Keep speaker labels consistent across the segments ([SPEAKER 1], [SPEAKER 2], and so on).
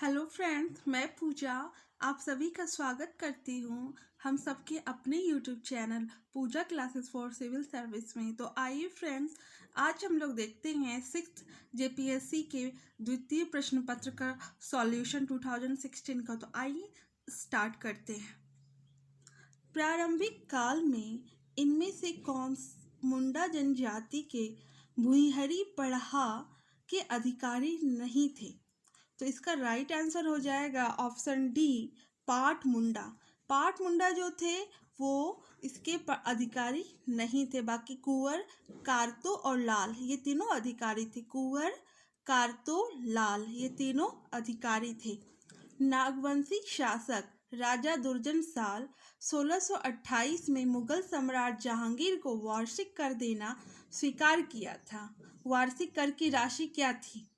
[SPEAKER 1] Hello friends, मैं पूजा आप सभी का स्वागत करती हूँ हम सबके अपने YouTube channel Pooja classes for civil service में। तो आइए फ्रेंड्स, आज हम लोग देखते हैं 6th जेपीएससी के द्वितीय प्रश्न पत्र का सॉल्यूशन 2016 का। तो आइए स्टार्ट करते हैं। प्रारंभिक काल में इनमें से कौन मुंडा जनजाति के भुईहरी पढ़ा के अधिकारी नहीं थे? तो इसका राइट आंसर हो जाएगा ऑप्शन डी, पाट मुंडा। पाट मुंडा जो थे वो इसके अधिकारी नहीं थे। बाकी कुंवर, कारतो और लाल ये तीनों अधिकारी थे। कुंवर, कारतो, लाल ये तीनों अधिकारी थे। नागवंशी शासक राजा दुर्जनशाल 1628 में मुगल सम्राट जहांगीर को वार्षिक कर देना स्वीकार किया था। वार्षिक कर की राशि क्या थी?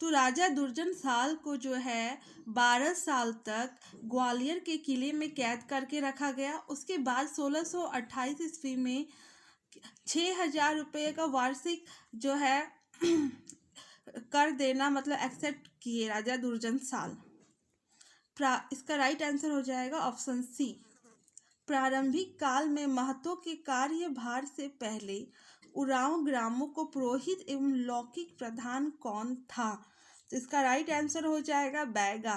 [SPEAKER 1] तो राजा दुर्जनशाल को जो है 12 साल तक ग्वालियर के किले में कैद करके रखा गया। उसके बाद 1628 ईस्वी में 6000 रुपये का वार्षिक जो है कर देना मतलब एक्सेप्ट किए राजा दुर्जनशाल। इसका राइट आंसर हो जाएगा ऑप्शन सी। प्रारंभिक काल में महतों के कार्यभार से पहले उरांव ग्रामों को पुरोहित एवं लौकिक प्रधान कौन था? तो इसका राइट आंसर हो जाएगा बैगा।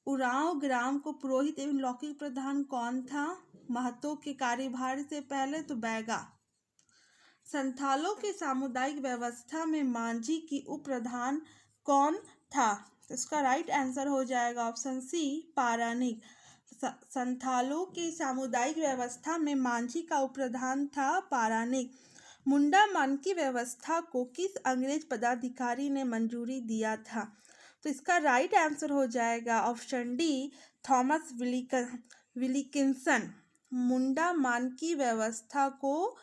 [SPEAKER 1] उरांव ग्राम को पुरोहित एवं लौकिक प्रधान कौन था महतों के कार्यभार से पहले? तो बैगा। संथालों के सामुदायिक व्यवस्था में मांझी की उप प्रधान कौन था? तो इसका राइट आंसर हो जाएगा ऑप्शन सी, पारानिक। संथालों के सामुदायिक व्यवस्था में मांझी का उपप्रधान था पारानिक। मुंडा मान की व्यवस्था को किस अंग्रेज पदाधिकारी ने मंजूरी दिया था? तो इसका राइट आंसर हो जाएगा ऑप्शन डी, थॉमस विलिकिंसन। मुंडा मान की व्यवस्था को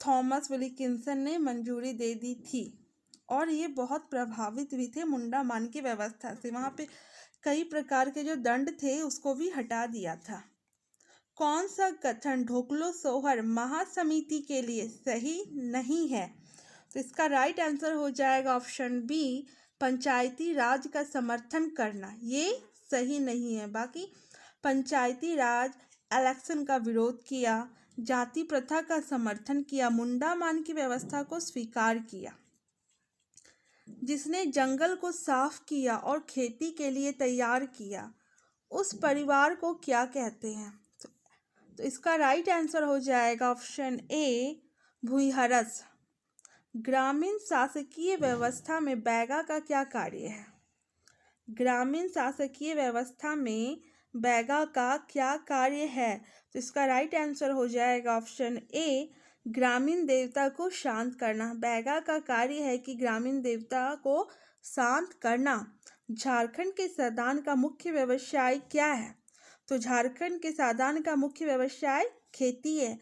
[SPEAKER 1] थॉमस विलिकिंसन ने मंजूरी दे दी थी और ये बहुत प्रभावित भी थे मुंडा मान की व्यवस्था से। वहाँ पे कई प्रकार के जो दंड थे उसको भी हटा दिया था। कौन सा कथन ढोकलो सोहर महासमिति के लिए सही नहीं है? तो इसका राइट आंसर हो जाएगा ऑप्शन बी, पंचायती राज का समर्थन करना ये सही नहीं है। बाकी पंचायती राज इलेक्शन का विरोध किया, जाति प्रथा का समर्थन किया, मुंडा मान की व्यवस्था को स्वीकार किया। जिसने जंगल को साफ किया और खेती के लिए तैयार किया उस परिवार को क्या कहते हैं? तो इसका राइट आंसर हो जाएगा ऑप्शन ए, भूइहरस। ग्रामीण शासकीय व्यवस्था में बैगा का क्या कार्य है? ग्रामीण शासकीय व्यवस्था में बैगा का क्या कार्य है? तो इसका राइट आंसर हो जाएगा ऑप्शन ए, ग्रामीण देवता को शांत करना। बैगा का कार्य है कि ग्रामीण देवता को शांत करना। झारखंड के सदान का मुख्य व्यवसाय क्या है? तो झारखंड के सादान का मुख्य व्यवसाय खेती है।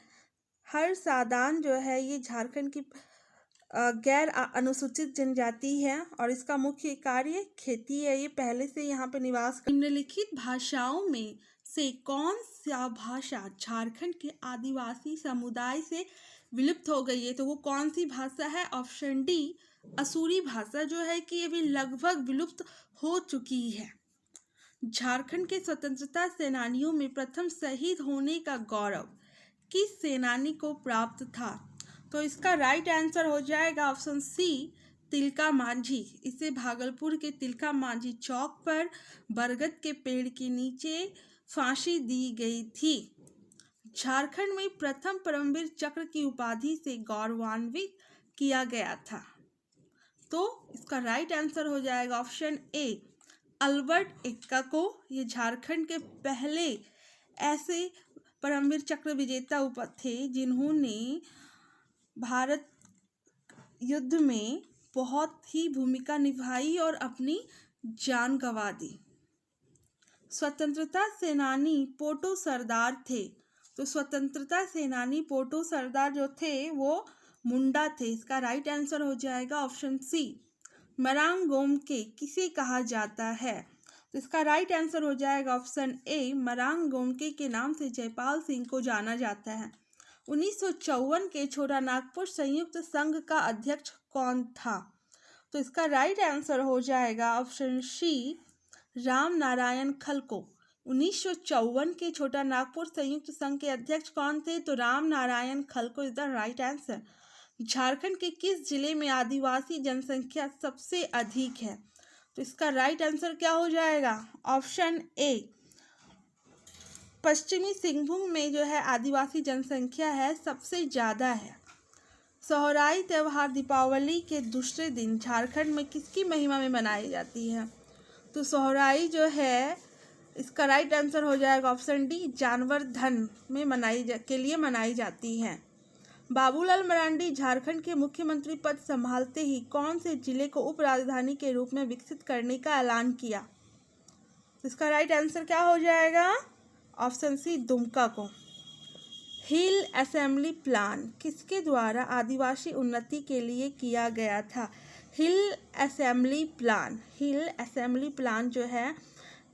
[SPEAKER 1] हर सादान जो है ये झारखंड की गैर अनुसूचित जनजाति है और इसका मुख्य कार्य खेती है। ये पहले से यहाँ पे निवास निम्नलिखित भाषाओं में से कौन सा भाषा झारखंड के आदिवासी समुदाय से विलुप्त हो गई है? तो वो कौन सी भाषा है? ऑप्शन डी, असुरी भाषा जो है कि ये भी लगभग विलुप्त हो चुकी है। झारखंड के स्वतंत्रता सेनानियों में प्रथम शहीद होने का गौरव किस सेनानी को प्राप्त था? तो इसका राइट आंसर हो जाएगा ऑप्शन सी, तिलका मांझी। इसे भागलपुर के तिलका मांझी चौक पर बरगद के पेड़ के नीचे फांसी दी गई थी। झारखंड में प्रथम परमवीर चक्र की उपाधि से गौरवान्वित किया गया था। तो इसका राइट आंसर हो जाएगा ऑप्शन ए, अल्बर्ट एक्का को। ये झारखंड के पहले ऐसे परमवीर चक्र विजेता थे जिन्होंने भारत युद्ध में बहुत ही भूमिका निभाई और अपनी जान गंवा दी। स्वतंत्रता सेनानी पोटो सरदार थे। तो स्वतंत्रता सेनानी पोटो सरदार जो थे वो मुंडा थे। इसका राइट आंसर हो जाएगा ऑप्शन सी, मरांग गोमके किसे कहा जाता है? तो इसका राइट आंसर हो जाएगा ऑप्शन ए, मरांग गोमके के नाम से जयपाल सिंह को जाना जाता है। 1954 के छोटा नागपुर संयुक्त संघ का अध्यक्ष कौन था? तो इसका राइट आंसर हो जाएगा ऑप्शन सी, राम नारायण खलको। 1954 के छोटा नागपुर संयुक्त संघ के अध्यक्ष कौन थे? तो राम नारायण खलको is the right answer. Jharkhand के किस जिले में आदिवासी जनसंख्या सबसे अधिक है? तो इसका राइट आंसर क्या हो जाएगा? ऑप्शन ए, पश्चिमी सिंहभूम में जो है आदिवासी जनसंख्या है सबसे ज़्यादा है। सोहराई त्यौहार दीपावली के दूसरे दिन झारखंड में किसकी महिमा में मनाई जाती है? तो सोहराई जो है इसका राइट आंसर हो जाएगा ऑप्शन डी, जानवर धन में के लिए मनाई जाती है। बाबूलाल मरांडी झारखंड के मुख्यमंत्री पद संभालते ही कौन से जिले को उप राजधानी के रूप में विकसित करने का ऐलान किया? इसका राइट आंसर क्या हो जाएगा? ऑप्शन सी, दुमका को। हिल असेंबली प्लान किसके द्वारा आदिवासी उन्नति के लिए किया गया था? हिल असेंबली प्लान जो है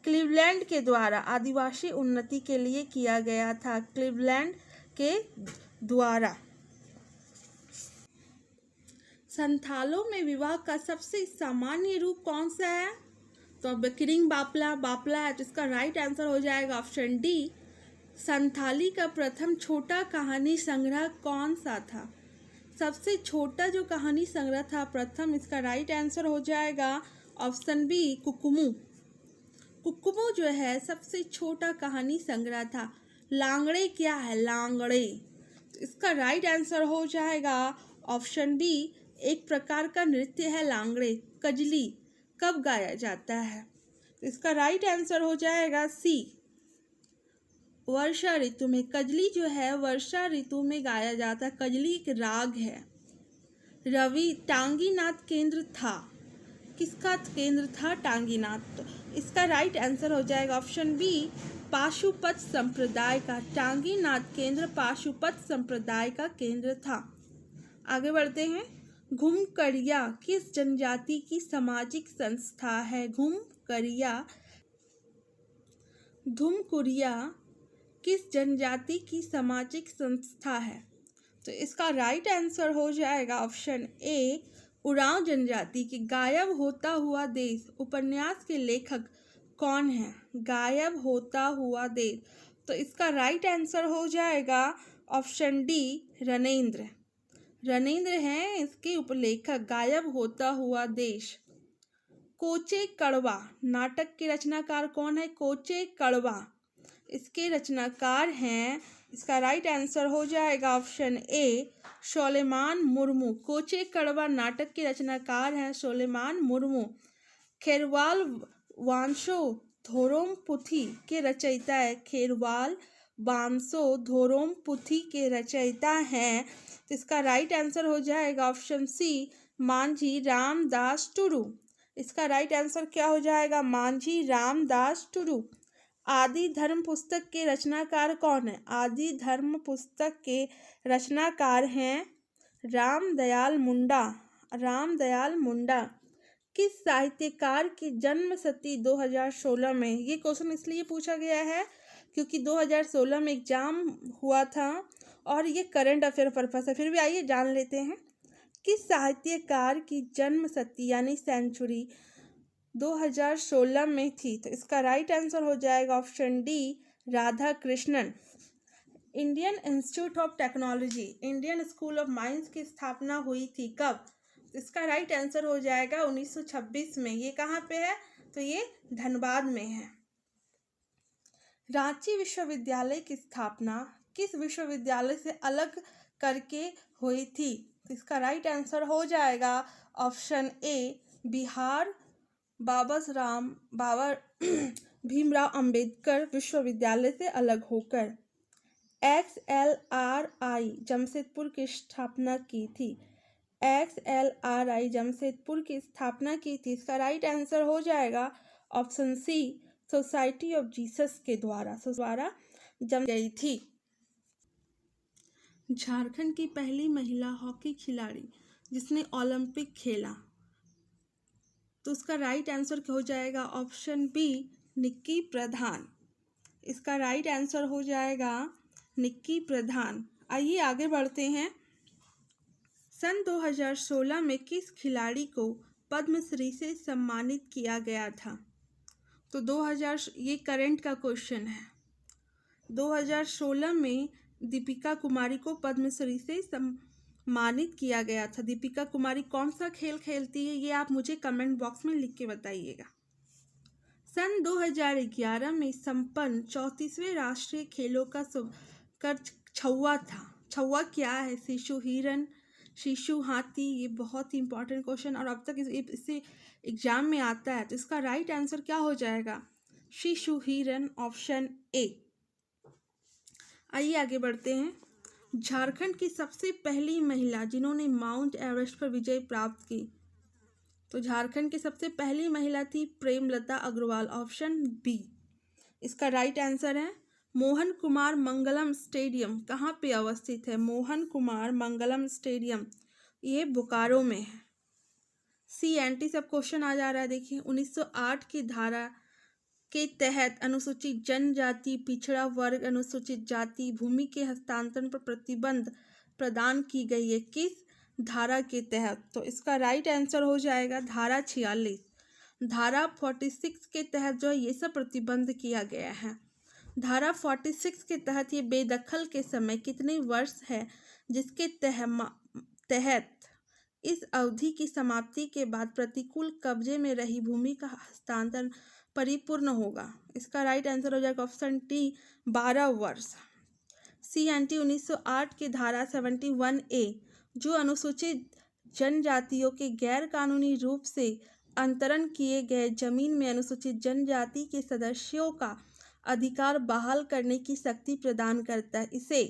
[SPEAKER 1] क्लीवलैंड के द्वारा आदिवासी उन्नति के लिए किया गया था, क्लीवलैंड के द्वारा। संथालों में विवाह का सबसे सामान्य रूप कौन सा है? तो अब किरिंग बापला है, तो इसका राइट आंसर हो जाएगा ऑप्शन डी, संथाली का प्रथम छोटा कहानी संग्रह कौन सा था? सबसे छोटा जो कहानी संग्रह था प्रथम, इसका राइट आंसर हो जाएगा ऑप्शन बी, कुकुमू। कुकुमू जो है सबसे छोटा कहानी संग्रह था। लांगड़े क्या है? लांगड़े, तो इसका राइट आंसर हो जाएगा ऑप्शन बी, एक प्रकार का नृत्य है लांगड़े। कजली कब गाया जाता है? तो इसका राइट आंसर हो जाएगा सी, वर्षा ऋतु में। कजली जो है वर्षा ऋतु में गाया जाता है। कजली एक राग है। रवि टांगीनाथ केंद्र था, किसका केंद्र था? टांगीनाथ। तो इसका राइट आंसर हो जाएगा ऑप्शन बी, पाशुपत संप्रदाय का। टांगीनाथ केंद्र पाशुपत संप्रदाय का केंद्र था। आगे बढ़ते हैं। घुमकरिया किस जनजाति की सामाजिक संस्था है? घुमकुरिया किस जनजाति की सामाजिक संस्था है? तो इसका राइट आंसर हो जाएगा ऑप्शन ए, उरांव जनजाति की। गायब होता हुआ देश उपन्यास के लेखक कौन है? गायब होता हुआ देश, तो इसका राइट आंसर हो जाएगा ऑप्शन डी, रणेंद्र हैं इसके उपलेखक। गायब होता हुआ देश। कोचे कड़वा नाटक के रचनाकार कौन है? कोचे कड़वा इसके रचनाकार हैं, इसका राइट आंसर हो जाएगा ऑप्शन ए, सोलेमान मुर्मू। कोचे कड़वा नाटक के रचनाकार हैं सोलेमान मुर्मू। खेरवाल वांसो धोरोम पुथी के रचयिता है। खेरवाल वांसो धोरोम पुथी के रचयिता हैं, तो इसका राइट आंसर हो जाएगा ऑप्शन सी, मांझी रामदास टुडू। इसका राइट आंसर क्या हो जाएगा? मांझी रामदास टुडू। आदि धर्म पुस्तक के रचनाकार कौन है? आदि धर्म पुस्तक के रचनाकार हैं रामदयाल मुंडा। किस साहित्यकार की जन्म शती 2016 में? ये क्वेश्चन इसलिए पूछा गया है क्योंकि 2016 में एग्जाम हुआ था और ये करंट अफेयर पर्पस है, फिर भी आइए जान लेते हैं। किस साहित्यकार की जन्म शती यानी सेंचुरी 2016 में थी? तो इसका राइट आंसर हो जाएगा option D, Radha Krishnan. Indian institute of technology, Indian school of mines की स्थापना हुई थी कब? तो इसका राइट आंसर हो जाएगा 1926 में। ये कहाँ पे है? तो ये धनबाद में है। रांची विश्वविद्यालय की स्थापना किस विश्वविद्यालय से अलग करके हुई थी? तो इसका राइट आंसर हो जाएगा ऑप्शन ए, बिहार बाबा भीमराव अंबेडकर विश्वविद्यालय से अलग होकर। XLRI जमशेदपुर की स्थापना की थी। XLRI जमशेदपुर की स्थापना की थी। इसका राइट आंसर हो जाएगा option C, society of Jesus के द्वारा जम गई थी। झारखंड की पहली महिला हॉकी खिलाड़ी जिसने ओलंपिक खेला, तो उसका राइट आंसर हो जाएगा ऑप्शन बी, निक्की प्रधान। इसका राइट आंसर हो जाएगा निक्की प्रधान। आइए आगे बढ़ते हैं। सन 2016 में किस खिलाड़ी को पद्मश्री से सम्मानित किया गया था? तो 2000, ये करंट का क्वेश्चन है। 2016 में दीपिका कुमारी को पद्मश्री से सम्मानित किया गया था। दीपिका कुमारी कौन सा खेल खेलती है, ये आप मुझे कमेंट बॉक्स में लिख के बताइएगा। सन 2011 में संपन्न 34वें राष्ट्रीय खेलों का छौवा था। छौवा क्या है? शिशु हिरण, शिशु हाथी। ये बहुत ही इंपॉर्टेंट क्वेश्चन और अब तक इससे एग्जाम में आता है। तो इसका राइट आंसर क्या हो जाएगा? शिशु हिरण, ऑप्शन ए। आइए आगे बढ़ते हैं। झारखंड की सबसे पहली महिला जिन्होंने माउंट एवरेस्ट पर विजय प्राप्त की। तो झारखंड की सबसे पहली महिला थी प्रेमलता अग्रवाल, ऑप्शन बी। इसका राइट आंसर है मोहन कुमार मंगलम स्टेडियम। कहाँ पे अवस्थित है? मोहन कुमार मंगलम स्टेडियम, ये बोकारो में है। CNT सब क्वेश्चन आ जा रहा है। देखिए 1908 की धारा के तहत अनुसूचित जनजाति, पिछड़ा वर्ग, अनुसूचित जाति भूमि के हस्तांतरण पर प्रतिबंध प्रदान की गई है। किस धारा के तहत? तो इसका राइट आंसर हो जाएगा धारा 46। धारा 46 के तहत जो है ये सब प्रतिबंध किया गया है। धारा 46 के तहत ये बेदखल के समय कितने वर्ष है जिसके तहत इस अवधि की समाप्ति के बाद प्रतिकूल कब्जे में रही भूमि का हस्तांतरण परिपूर्ण होगा? इसका राइट आंसर हो जाएगा ऑप्शन टी, 12 वर्ष। CNT 1908 की धारा 71A जो अनुसूचित जनजातियों के गैर कानूनी रूप से अंतरण किए गए जमीन में अनुसूचित जनजाति के सदस्यों का अधिकार बहाल करने की शक्ति प्रदान करता है। इसे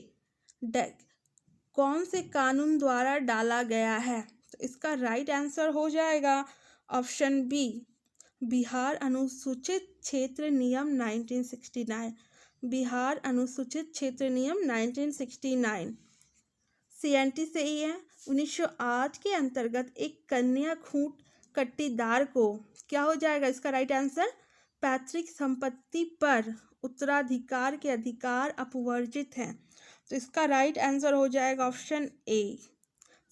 [SPEAKER 1] कौन से कानून द्वारा डाला गया है? तो इसका राइट आंसर हो जाएगा ऑप्शन बी, बिहार अनुसूचित क्षेत्र नियम 1969। बिहार अनुसूचित क्षेत्र नियम 1969। CNT से ही है। 1908 के अंतर्गत एक कन्या खूंट कट्टीदार को क्या हो जाएगा? इसका राइट आंसर पैतृक संपत्ति पर उत्तराधिकार के अधिकार अपवर्जित हैं। तो इसका राइट आंसर हो जाएगा ऑप्शन ए।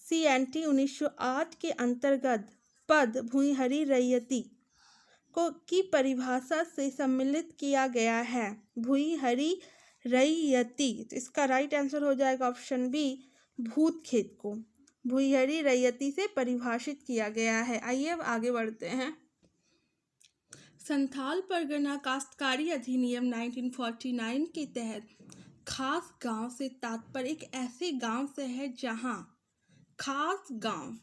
[SPEAKER 1] CNT 1908 के अंतर्गत पद भूमिहरी रैयती को की परिभाषा से सम्मिलित किया गया है। भूमिहरी रैयती, तो इसका राइट आंसर हो जाएगा ऑप्शन बी, भूत खेत को भूमिहरी रैयती से परिभाषित किया गया है। आइए अब आगे बढ़ते हैं। संथाल परगना काश्तकारी अधिनियम 1949 के तहत खास गांव से तात्पर्य एक ऐसे गांव से है जहां खास गांव,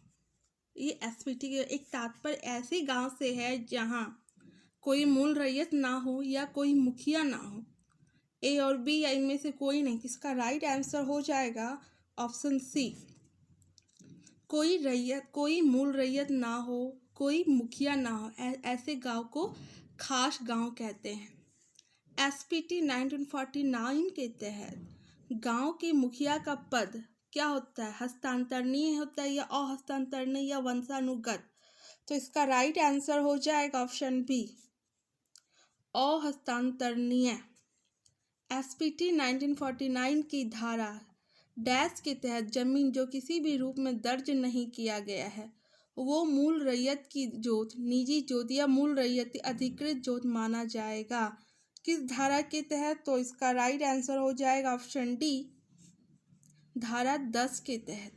[SPEAKER 1] ये SPT के एक तात्पर्य ऐसे गांव से है जहां कोई मूल रैयत ना हो या कोई मुखिया ना हो। A और B या इनमें से कोई नहीं। इसका राइट आंसर हो जाएगा ऑप्शन सी, कोई मूल रैयत ना हो, कोई मुखिया ना हो, ऐसे गांव को खास गांव कहते हैं। SPT 1949 के तहत गांव के मुखिया का पद क्या होता है? हस्तांतरणीय होता है या अहस्तांतरणीय या वंशानुगत? तो इसका राइट आंसर हो जाएगा ऑप्शन बी, अहस्तांतरणीय। SPT 1949 की धारा डैश के तहत जमीन जो किसी भी रूप में दर्ज नहीं किया गया है वो मूल रैयत की जोत, निजी जोत या मूल रैयती अधिकृत जोत माना जाएगा। किस धारा के तहत? तो इसका राइट आंसर हो जाएगा ऑप्शन डी, धारा 10 के तहत।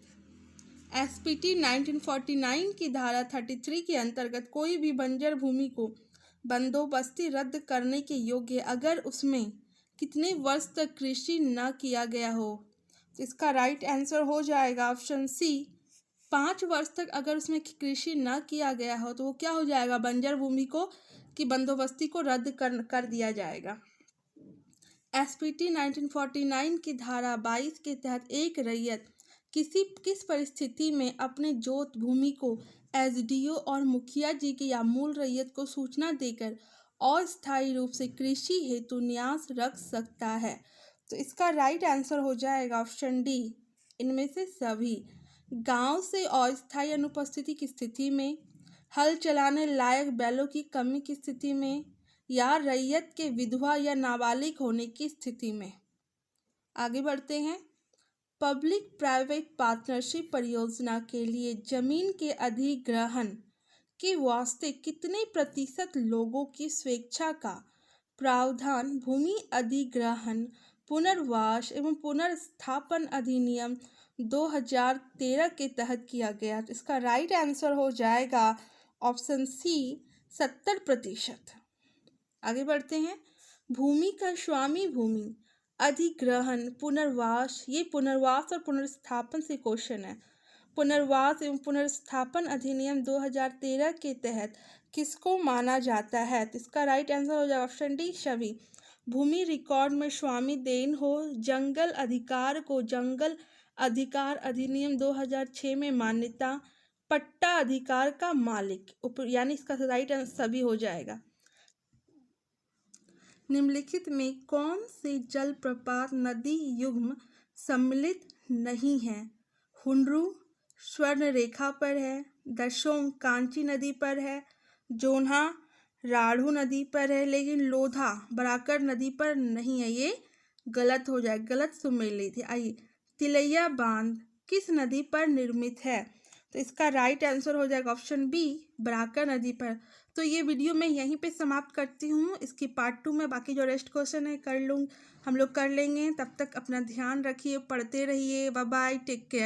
[SPEAKER 1] SPT 1949 की धारा 33 के अंतर्गत कोई भी बंजर भूमि को बंदोबस्ती रद्द करने के योग्य अगर उसमें कितने वर्ष तक कृषि न किया गया हो? तो इसका राइट आंसर हो जाएगा ऑप्शन सी, 5 वर्ष तक अगर उसमें कृषि न किया गया हो तो वो क्या हो जाएगा? बंजर भूमि को की बंदोबस्ती को रद्द कर दिया जाएगा। SPT 1949 की धारा 22 के तहत एक रैयत किस परिस्थिति में अपने जोत भूमि को SDO और मुखिया जी की या मूल रैयत को सूचना देकर अस्थायी रूप से कृषि हेतु न्यास रख सकता है? तो इसका राइट आंसर हो जाएगा ऑप्शन डी, इनमें से सभी। गांव से अस्थायी अनुपस्थिति की स्थिति में, हल चलाने लायक बैलों की कमी की स्थिति में, या रैयत के विधवा या नाबालिग होने की स्थिति में। आगे बढ़ते हैं। पब्लिक प्राइवेट पार्टनरशिप परियोजना के लिए जमीन के अधिग्रहण के वास्ते कितने प्रतिशत लोगों की स्वेच्छा का प्रावधान भूमि अधिग्रहण पुनर्वास एवं पुनर्स्थापन अधिनियम 2013 के तहत किया गया। तो इसका राइट आंसर हो जाएगा ऑप्शन सी 70%। आगे बढ़ते हैं। भूमि का स्वामी भूमि अधिग्रहण पुनर्वास, ये पुनर्वास और पुनर्स्थापन से क्वेश्चन है। पुनर्वास एवं पुनर्स्थापन अधिनियम 2013 के तहत किसको माना जाता है? तो इसका राइट आंसर हो जाएगा ऑप्शन डी सभी। भूमि रिकॉर्ड में स्वामी देन हो, जंगल अधिकार को जंगल अधिकार अधिनियम 2006 में मान्यता, पट्टा अधिकार का मालिक, यानी इसका राइट आंसर सभी हो जाएगा। निम्नलिखित में कौन से जलप्रपात नदी युग्म सम्मिलित नहीं है? हुंड्रू स्वर्ण रेखा पर है, दशोंग कांची नदी पर है, जोन्हा राढ़ू नदी पर है, लेकिन लोधा बराकर नदी पर नहीं है। ये गलत हो जाए, गलत सुमेलित है। आइए, तिलैया बांध किस नदी पर निर्मित है? तो इसका राइट आंसर हो जाएगा ऑप्शन बी बराकर नदी पर। तो ये वीडियो मैं यहीं पे समाप्त करती हूँ। इसकी पार्ट 2 में बाकी जो रेस्ट क्वेश्चन है हम लोग कर लेंगे। तब तक अपना ध्यान रखिए, पढ़ते रहिए। Bye bye, take care.